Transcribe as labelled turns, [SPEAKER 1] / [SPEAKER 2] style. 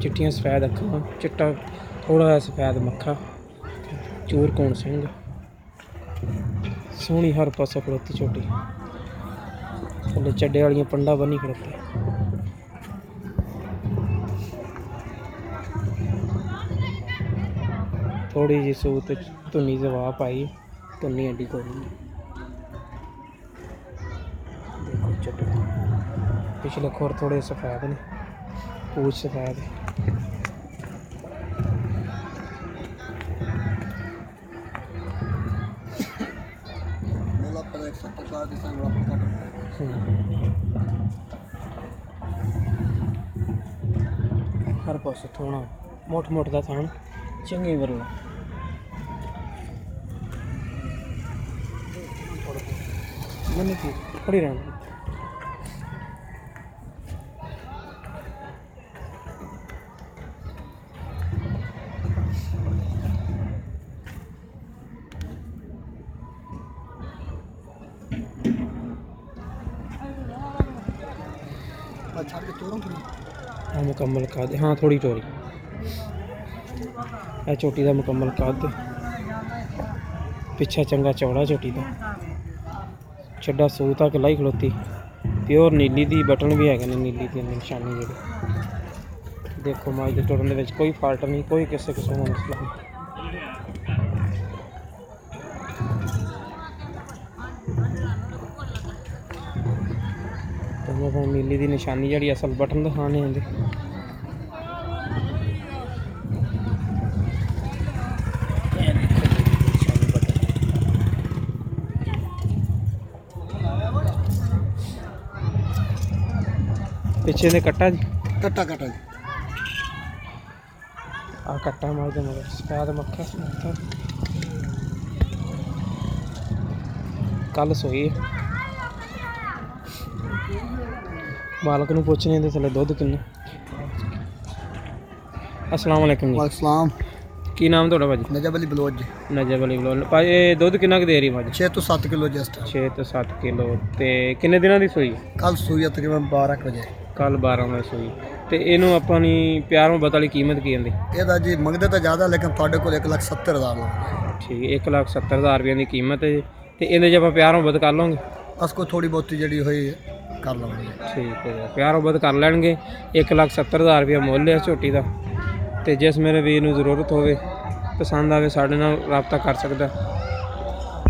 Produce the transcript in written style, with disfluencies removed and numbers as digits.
[SPEAKER 1] चिट्टियां सफेद अक्खां, चिट्टा थोड़ा जिहा सफेद मक्खा, चूरकोन सिंह, सोहनी हर पासों खड़ोती झोटी, थल्ले चड्डे वालियां पंडा बनी खड़ोती। थोड़ी जी सूत धुन्नी जवा पाई, धुन्नी एडी कोई नहीं। देखो चड्डे पिछले खुर थोड़े सफेद ने, पूछ सफेद है। हर पास थोड़ा मोट मोट का थान चंगी वरला मैंने की खड़ी रहना। हाँ मुकम्मल काद, हाँ थोड़ी टोरी है चोटी का मुकम्मल काद, पिछा चंगा चौड़ा चोटी का, चड्डा सूत आ लाई खलोती, प्योर नीली दी, बटन भी है नीली दी निशानी जी। देखो मज के टुरन दे कोई फाल्ट नहीं, कोई किसी किस्म का मसला नहीं। नीली दी निशानी जी असल बटन दिखाने आते। पिछे ने कट्टा जी,
[SPEAKER 2] कट्टा कट्टा जी,
[SPEAKER 1] आ कट्टा मार दे मगर सफेद मक्खा कल सोई है। मालक नूं पुछने दे थले दुध किन्ना। अस्सलाम वालेकुम जी।
[SPEAKER 2] वालेकुम।
[SPEAKER 1] की नाम तुहाडा भाजी?
[SPEAKER 2] नजब अली बलोच जी।
[SPEAKER 1] नजब अली बलोच। भाई दुध किन्ना क दे रही भाजी?
[SPEAKER 2] 6 तो 7 किलो जस्ट।
[SPEAKER 1] 6 तो 7 किलो। ते किन्ने दिनां दी सूई?
[SPEAKER 2] कल सूई तकरीबन 12 बजे।
[SPEAKER 1] कल 12 वजे सूई। ते इनू अपनी प्यार मुहब्बत वाली कीमत की आंदी?
[SPEAKER 2] ਇਹਦਾ ਜੀ ਮੰਗਦੇ ਤਾਂ ਜ਼ਿਆਦਾ ਲੇਕਿन ਤੁਹਾਡੇ ਕੋਲ 1,70,000 ਲਵਾਂਗੇ।
[SPEAKER 1] ठीक 1,70,000 रुपये की कीमत है। तो ये जब प्यार मुहब्बत कर लोगे?
[SPEAKER 2] बस कोई थोड़ी बहुत जी हुई कर लवांगे।
[SPEAKER 1] ठीक है, प्यार मुहब्बत कर लैणगे। 1,70,000 रुपया मुल है झोटी का। तो जिस मेरे वीर नूं जरूरत होवे, पसंद आवे, साडे नाल राबता कर सकदा।